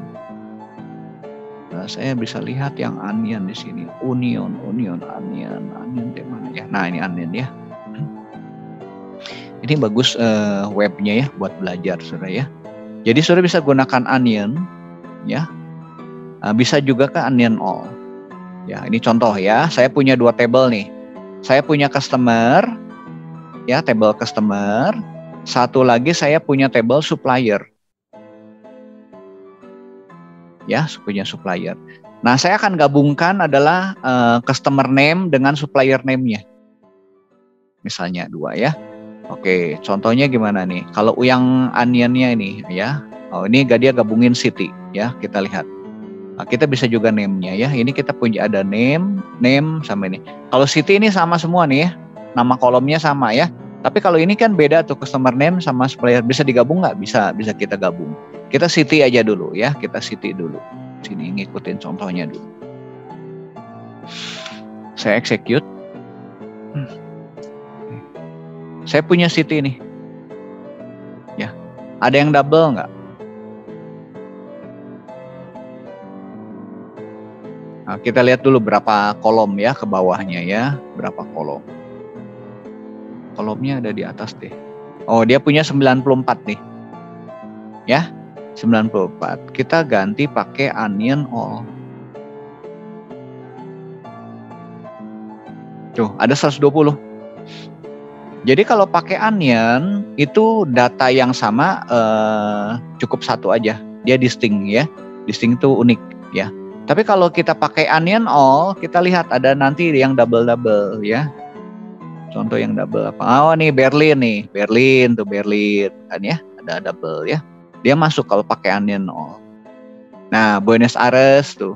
Saya bisa lihat yang onion di sini. Onion, onion di mana ya? Nah, ini onion ya. Ini bagus webnya ya buat belajar saudara ya. Jadi saudara bisa gunakan onion ya. Bisa juga ke onion all. Ya, ini contoh ya. Saya punya 2 tabel nih. Saya punya customer ya, tabel customer. Satu lagi saya punya tabel supplier. Ya, punya supplier. Nah, saya akan gabungkan adalah customer name dengan supplier name-nya. Misalnya 2 ya. Oke, contohnya gimana nih? Kalau yang onion-nya ini ya. Oh, ini dia gabungin city ya, kita lihat. Nah, kita bisa juga name-nya ya. Ini kita punya ada name sama ini. Kalau city ini sama semua nih ya. Nama kolomnya sama ya. Tapi kalau ini kan beda tuh, customer name sama supplier. Bisa digabung nggak? Bisa kita gabung. Kita city aja dulu ya. Kita city dulu. Sini ngikutin contohnya dulu. Saya execute. Saya punya city nih. Ya. Ada yang double nggak? Nah, kita lihat dulu berapa kolom ya ke bawahnya ya. Berapa kolom. Kolomnya ada di atas deh. Oh, dia punya 94 nih. Ya. 94. Kita ganti pakai onion all. Tuh, ada 120. Jadi kalau pakai onion itu data yang sama cukup 1 aja. Dia distinct ya. Distinct itu unik ya. Tapi kalau kita pakai onion all, kita lihat ada nanti yang double ya. Contoh yang double apa? Oh nih Berlin nih. Berlin kan ya. Ada double ya. Dia masuk kalau pakai onion all. Nah, Buenos Aires tuh.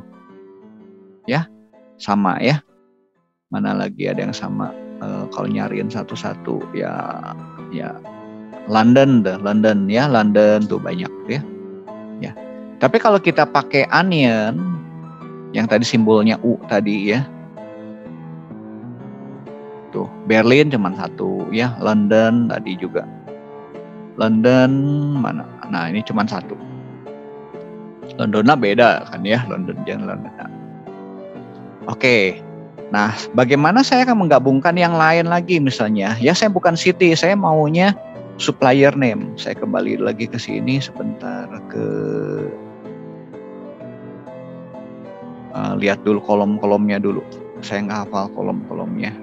Ya. Sama ya. Mana lagi ada yang sama? Kalau nyariin satu-satu ya London tuh banyak ya. Ya. Tapi kalau kita pakai onion yang tadi simbolnya U tadi ya. Tuh, Berlin cuma 1 ya, London tadi juga. London mana? Nah, ini cuma 1. Londonnya beda kan ya, London jangan London. Oke. Nah, bagaimana saya akan menggabungkan yang lain lagi misalnya? Ya, saya bukan city, saya maunya supplier name. Saya kembali lagi ke sini sebentar ke lihat dulu kolom-kolomnya dulu. Saya nggak hafal kolom-kolomnya.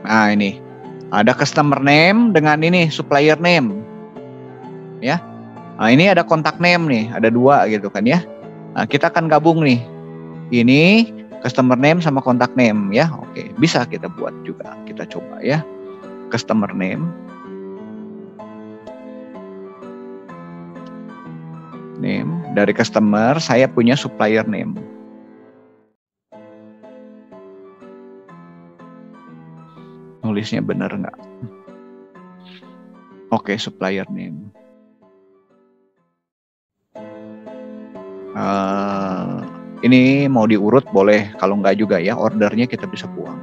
Nah, ini ada customer name dengan ini supplier name. Ya. Nah, ini ada kontak name nih, ada 2 gitu kan ya. Nah, kita akan gabung nih. Ini customer name sama kontak name ya. Oke, bisa kita buat juga. Kita coba ya. Customer name. Name dari customer, saya punya supplier name. Nulisnya benar nggak? Oke, supplier name. Ini mau diurut boleh, kalau nggak juga ya, ordernya kita bisa buang.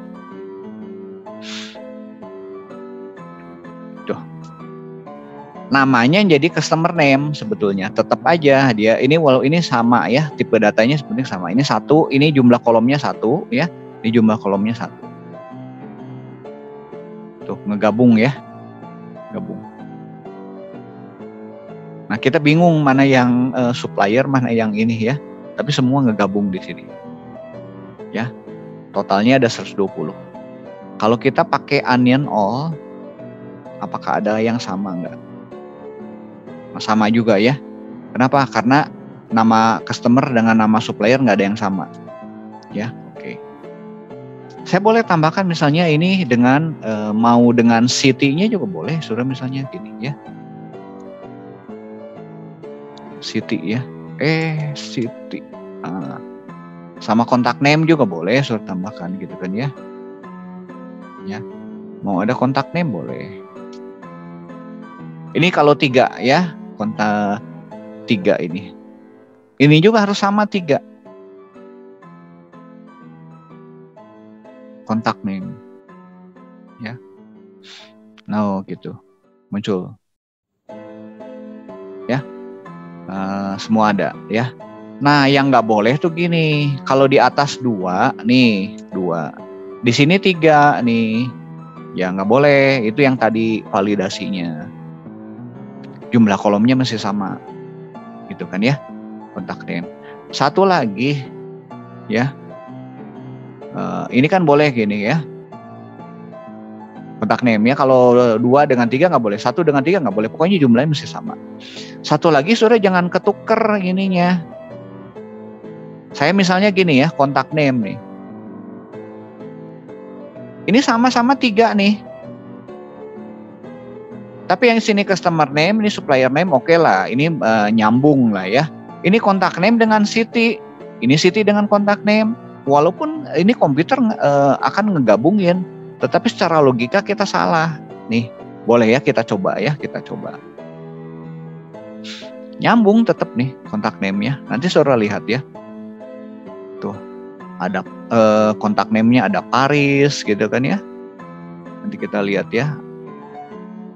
Tuh. Namanya jadi customer name sebetulnya, tetap aja dia ini walau ini sama ya, tipe datanya sebenarnya sama. Ini 1, ini jumlah kolomnya 1 ya, ini jumlah kolomnya 1. Tuh, ngegabung ya. Gabung. Nah, kita bingung mana yang supplier, mana yang ini ya. Tapi semua ngegabung di sini. Ya. Totalnya ada 120. Kalau kita pakai onion all, apakah ada yang sama enggak? Nah, sama juga ya. Kenapa? Karena nama customer dengan nama supplier nggak ada yang sama. Ya, oke. Saya boleh tambahkan misalnya ini dengan mau dengan city-nya juga boleh, sudah misalnya gini ya. City ya. City. Sama kontak name juga boleh, sudah tambahkan gitu kan ya. Ya, mau ada kontak name boleh. Ini kalau 3 ya, kontak 3 ini. Ini juga harus sama 3. Kontak name. Ya. Nah, gitu. Muncul. Ya. Semua ada ya. Nah, yang nggak boleh tuh gini. Kalau di atas 2, nih 2. Di sini 3 nih. Ya nggak boleh. Itu yang tadi validasinya. Jumlah kolomnya masih sama. Gitu kan ya. Kontak name. Satu lagi ya. Ini kan boleh gini ya. Kontak name ya, kalau 2 dengan 3 nggak boleh, 1 dengan 3 nggak boleh, pokoknya jumlahnya mesti sama. Satu lagi saudara jangan ketuker ininya. Saya misalnya gini ya, kontak name nih. Ini sama-sama 3 nih. Tapi yang sini customer name, ini supplier name, oke lah, ini nyambung lah ya. Ini kontak name dengan Siti, ini Siti dengan kontak name. Walaupun ini komputer akan ngegabungin, tetapi secara logika kita salah. Nih, boleh ya kita coba ya, kita coba. Nyambung tetap nih kontak name-nya. Nanti saudara lihat ya. Tuh, ada kontak name-nya ada Paris gitu kan ya. Nanti kita lihat ya.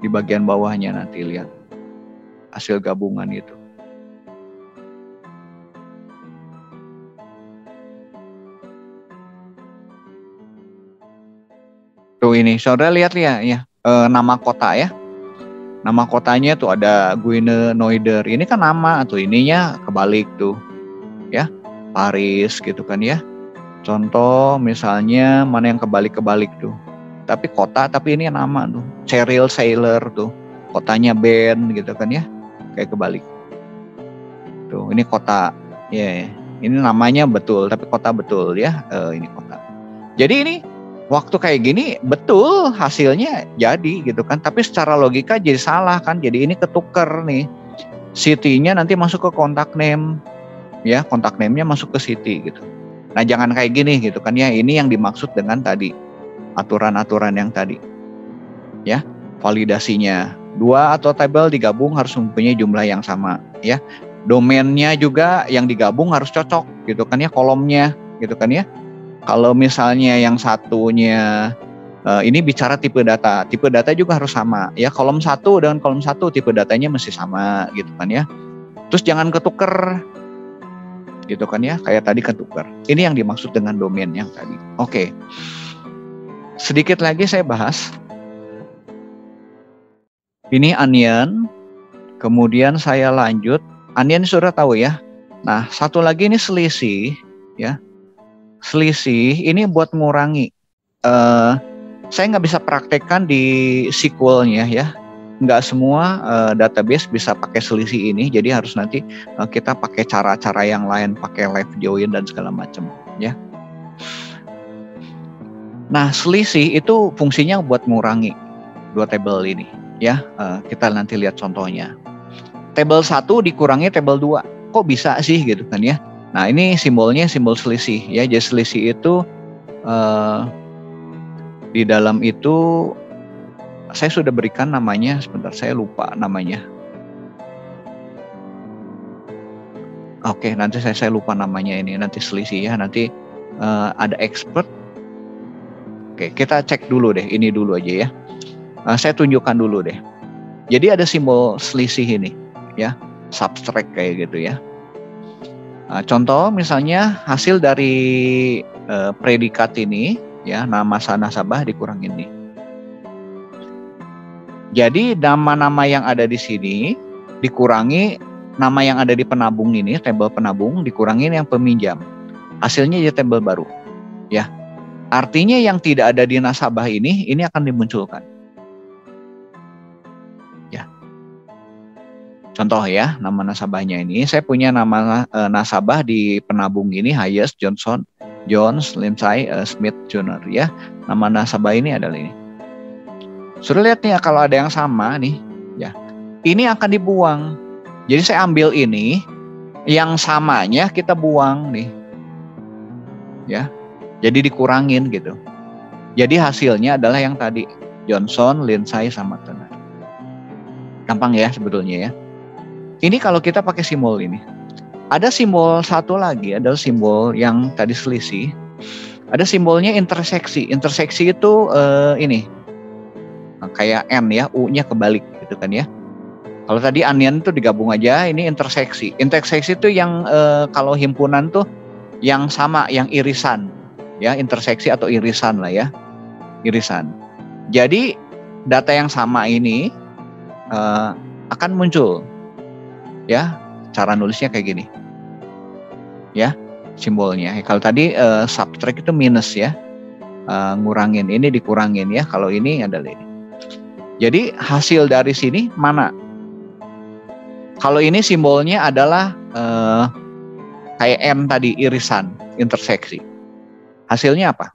Di bagian bawahnya nanti lihat hasil gabungan itu. Tuh ini, saudara lihat ya, nama kota ya. Nama kotanya tuh ada Guine Noider. Ini kan nama tuh, ininya kebalik tuh. Ya, Paris gitu kan ya. Contoh misalnya mana yang kebalik-kebalik tuh. Tapi kota, tapi ini nama tuh. Cheryl Sailor tuh. Kotanya Ben gitu kan ya. Kayak kebalik. Tuh, ini kota. Ya, ini namanya betul, tapi kota betul ya. Ini kota. Jadi ini waktu kayak gini betul hasilnya jadi gitu kan, tapi secara logika jadi salah kan, jadi ini ketuker nih, City-nya nanti masuk ke kontak name ya, kontak name-nya masuk ke City gitu. Nah jangan kayak gini gitu kan ya, ini yang dimaksud dengan tadi aturan-aturan yang tadi ya, validasinya 2 atau tabel digabung harus mempunyai jumlah yang sama ya, domainnya juga yang digabung harus cocok gitu kan ya, kolomnya gitu kan ya. Kalau misalnya yang satunya ini bicara tipe data juga harus sama ya, kolom 1 dengan kolom 1 tipe datanya mesti sama gitu kan ya. Terus jangan ketuker gitu kan ya, kayak tadi ketuker. Ini yang dimaksud dengan domain yang tadi. Oke. Sedikit lagi saya bahas. Ini onion, kemudian saya lanjut. Onion sudah tahu ya. Nah, satu lagi ini selisih ya. Selisih ini buat mengurangi. Saya nggak bisa praktekkan di SQL-nya ya. Nggak semua database bisa pakai selisih ini. Jadi harus nanti kita pakai cara-cara yang lain, pakai left join dan segala macam ya. Nah selisih itu fungsinya buat mengurangi 2 tabel ini ya. Kita nanti lihat contohnya. Tabel 1 dikurangi tabel 2. Kok bisa sih gitu kan ya. Nah ini simbolnya simbol selisih ya. Jadi selisih itu di dalam itu saya sudah berikan namanya, sebentar saya lupa namanya. Oke, nanti saya lupa namanya ini, nanti selisih ya, nanti ada expert. Oke, kita cek dulu deh, ini dulu aja ya. Saya tunjukkan dulu deh. Jadi ada simbol selisih ini ya, subtract kayak gitu ya. Contoh misalnya hasil dari predikat ini ya, nama nasabah dikurangin nih. Jadi nama-nama yang ada di sini dikurangi nama yang ada di penabung ini, tabel penabung dikurangin yang peminjam. Hasilnya jadi tabel baru. Ya. Artinya yang tidak ada di nasabah ini akan dimunculkan. Ya. Contoh ya, nama nasabahnya ini saya punya nama nasabah di penabung ini Hayes, Johnson, Jones, Lindsay, Smith Jr. ya. Nama nasabah ini adalah ini. Sudah lihat nih ya, kalau ada yang sama nih ya, ini akan dibuang. Jadi saya ambil ini, yang samanya kita buang nih ya, jadi dikurangin gitu. Jadi hasilnya adalah yang tadi, Johnson, Lindsay, sama Turner. Gampang ya sebetulnya ya. Ini kalau kita pakai simbol ini. Ada simbol satu lagi, adalah simbol yang tadi selisih. Ada simbolnya interseksi. Interseksi itu ini kayak N ya, U-nya kebalik gitu kan ya. Kalau tadi onion itu digabung aja, ini interseksi. Interseksi itu yang kalau himpunan tuh yang sama, yang irisan ya, interseksi atau irisan lah ya, irisan. Jadi data yang sama ini akan muncul ya. Cara nulisnya kayak gini ya, simbolnya. Kalau tadi subtract itu minus ya, ngurangin, ini dikurangin ya. Kalau ini adalah ini. Jadi hasil dari sini mana? Kalau ini simbolnya adalah kayak M tadi, irisan, interseksi. Hasilnya apa?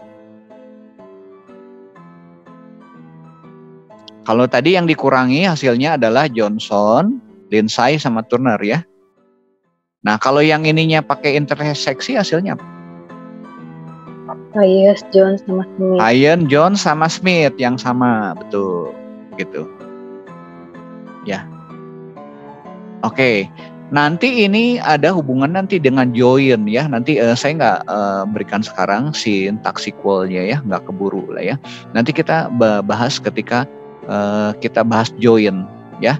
Kalau tadi yang dikurangi hasilnya adalah Johnson, Lindsay, sama Turner ya. Nah, kalau yang ininya pakai interseksi hasilnya apa? Hayes, John, sama Smith. Hayes, John, sama Smith yang sama, betul, gitu. Ya. Oke. Nanti ini ada hubungan nanti dengan join ya. Nanti saya nggak berikan sekarang sintaks SQL-nya ya, nggak keburu lah ya. Nanti kita bahas ketika kita bahas join ya.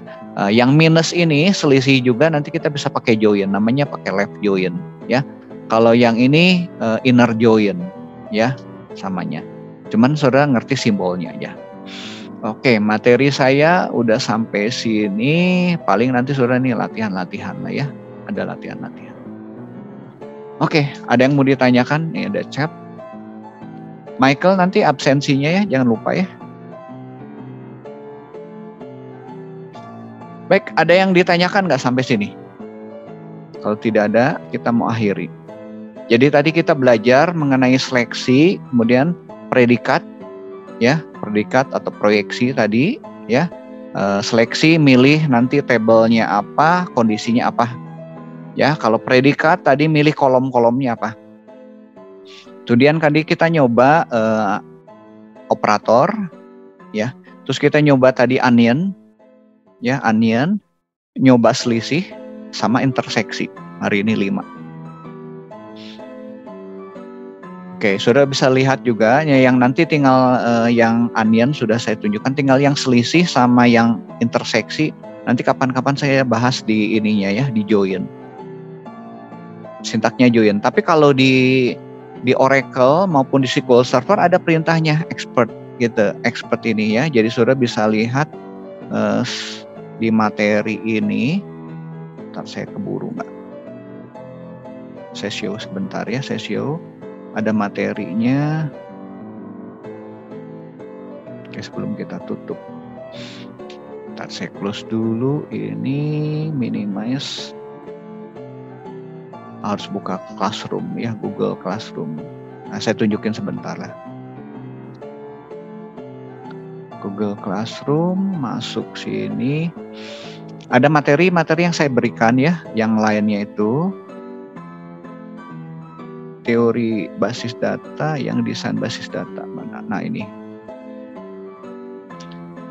Yang minus ini selisih juga nanti kita bisa pakai join, namanya pakai left join ya. Kalau yang ini inner join ya samanya. Cuman saudara ngerti simbolnya aja. Oke, materi saya udah sampai sini. Paling nanti saudara nih latihan-latihan lah ya. Ada latihan-latihan. Oke, ada yang mau ditanyakan? Nih ada chat. Michael nanti absensinya ya, jangan lupa ya. Baik, ada yang ditanyakan nggak sampai sini? Kalau tidak ada, kita mau akhiri. Jadi tadi kita belajar mengenai seleksi, kemudian predikat, ya, predikat atau proyeksi tadi, ya. Seleksi, milih nanti tabelnya apa, kondisinya apa. Ya, kalau predikat tadi milih kolom-kolomnya apa. Kemudian tadi kita nyoba operator, ya. Terus kita nyoba tadi onion. Ya, onion, nyoba selisih, sama interseksi. Hari ini 5. Oke, saudara bisa lihat juga ya, yang nanti tinggal yang onion sudah saya tunjukkan, tinggal yang selisih sama yang interseksi. Nanti kapan-kapan saya bahas di ininya ya, di join. Sintaknya join. Tapi kalau di Oracle maupun di SQL Server ada perintahnya expert gitu, expert ini ya. Jadi saudara bisa lihat di materi ini, ntar saya keburu nggak? Saya show sebentar ya, saya show. Ada materinya. Oke, sebelum kita tutup, ntar saya close dulu. Ini minimize. Harus buka Classroom ya, Google Classroom. Nah, saya tunjukin sebentar lah. Google Classroom, masuk sini. Ada materi-materi yang saya berikan ya, yang lainnya itu teori basis data, yang desain basis data. Nah ini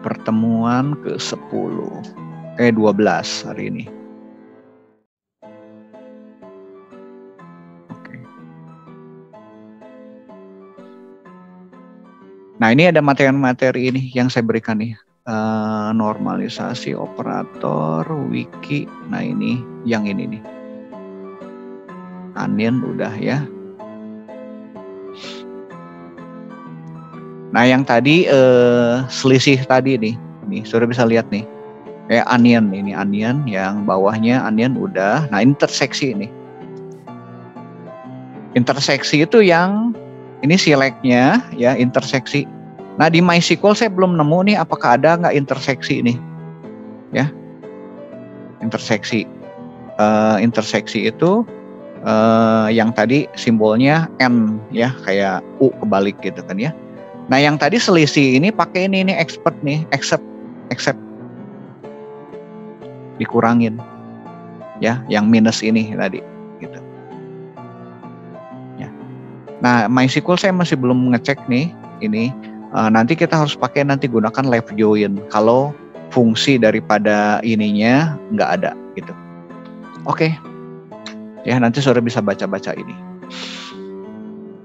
pertemuan ke-10, 12 hari ini. Nah ini ada materi-materi ini yang saya berikan nih, normalisasi operator, wiki. Nah ini yang ini nih, onion udah ya. Nah yang tadi selisih tadi nih saudara bisa lihat nih, kayak onion, ini onion, yang bawahnya onion udah. Nah interseksi ini, interseksi itu yang ini select-nya ya, interseksi. Nah di MySQL saya belum nemu nih apakah ada nggak interseksi ini ya. Interseksi interseksi itu yang tadi simbolnya N ya, kayak U kebalik gitu kan ya. Nah yang tadi selisih ini pakai ini expert nih, accept dikurangin ya, yang minus ini tadi gitu. Nah, MySQL saya masih belum ngecek nih ini. Nanti kita harus pakai nanti gunakan left join kalau fungsi daripada ininya nggak ada gitu. Oke. Ya, nanti sore bisa baca-baca ini.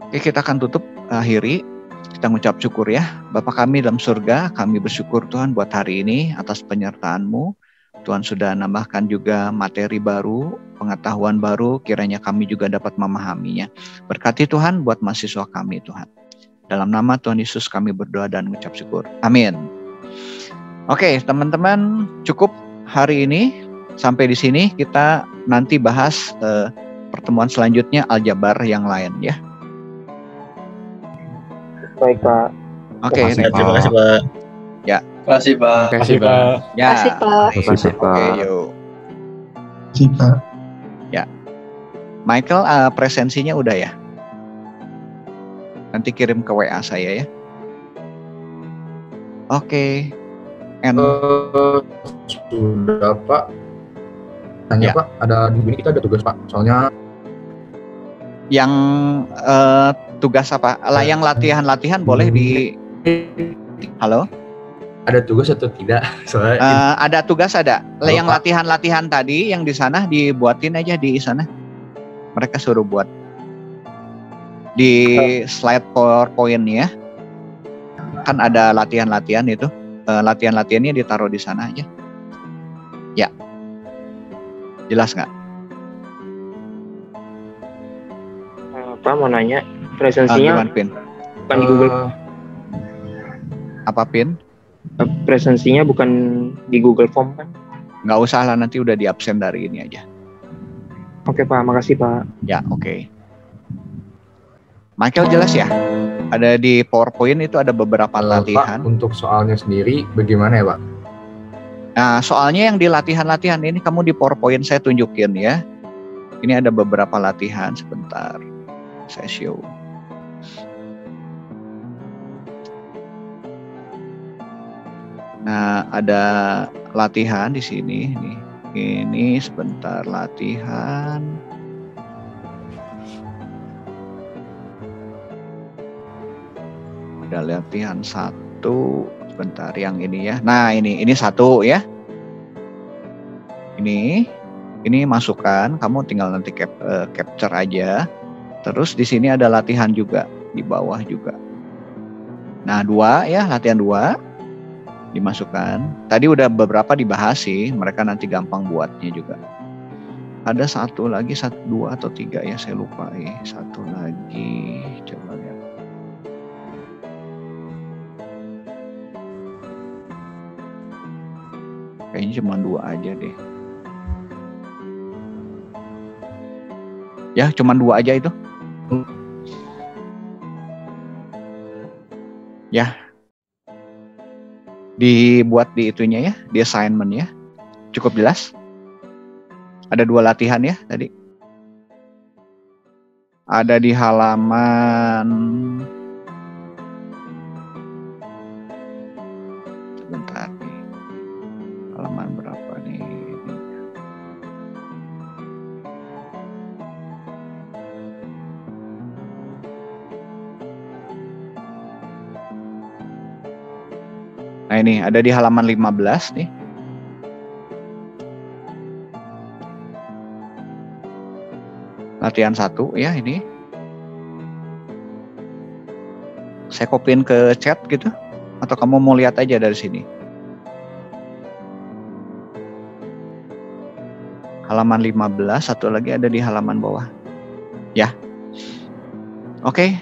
Oke, kita akan tutup, akhiri. Kita mengucap syukur ya. Bapa kami dalam surga, kami bersyukur Tuhan buat hari ini atas penyertaan-Mu. Tuhan sudah nambahkan juga materi baru, pengetahuan baru, kiranya kami juga dapat memahaminya. Berkati Tuhan buat mahasiswa kami Tuhan. Dalam nama Tuhan Yesus kami berdoa dan mengucap syukur. Amin. Oke, teman-teman, cukup hari ini. Sampai di sini, kita nanti bahas pertemuan selanjutnya aljabar yang lain ya. Baik, Pak. Oke, Terima kasih, Pak. Ya. Terima kasih, Pak. Terima kasih, Pak. Ya. Kasih, Pak. Terima kasih, Pak. Oke, yuk. Kita. Michael, presensinya udah ya? Nanti kirim ke WA saya ya. Oke. Sudah, Pak. Tanya, Ya. Pak, ada di sini kita ada tugas, Pak. Soalnya Yang tugas apa? Yang latihan-latihan boleh di. Halo? ada tugas atau tidak? Soalnya Ada tugas ada. Halo, Yang Pak. latihan-latihan tadi yang di sana dibuatin aja di sana. Mereka suruh buat di slide PowerPoint ya. Kan ada latihan-latihan itu. Latihan-latihannya ditaruh di sana aja. Ya. Jelas nggak? Pak mau nanya, presensinya Gimana, Pin? bukan di Google. Apa, Pin? Presensinya bukan di Google Form kan? Nggak usah lah, nanti udah di absen dari ini aja. Oke, Pak, makasih, Pak. Ya, oke. Michael jelas ya? Ada di PowerPoint itu ada beberapa latihan. Pak, untuk soalnya sendiri bagaimana ya, Pak? Nah, soalnya yang di latihan-latihan ini kamu di PowerPoint saya tunjukin ya. Ini ada beberapa latihan, sebentar. Saya show. Nah, ada latihan di sini nih. Ini sebentar latihan. Ada latihan 1, sebentar yang ini ya. Nah, ini 1 ya. Ini masukkan, kamu tinggal nanti capture aja. Terus di sini ada latihan juga di bawah juga. Nah, 2 ya, latihan 2 dimasukkan. Tadi udah beberapa dibahas sih, mereka nanti gampang buatnya juga. Ada 1 lagi, 2 atau 3 ya, saya lupa 1 lagi, coba lihat. Kayaknya cuma 2 aja deh. Ya, cuma 2 aja itu. Ya. Dibuat di itunya ya, di assignment ya. Cukup jelas? Ada 2 latihan ya tadi. Ada di halaman, sebentar nih. Halaman berapa nih? Nah, ini ada di halaman 15 nih. Latihan 1 ya ini. Saya kopin ke chat gitu. Atau kamu mau lihat aja dari sini? Halaman 15, satu lagi ada di halaman bawah. Ya. Oke.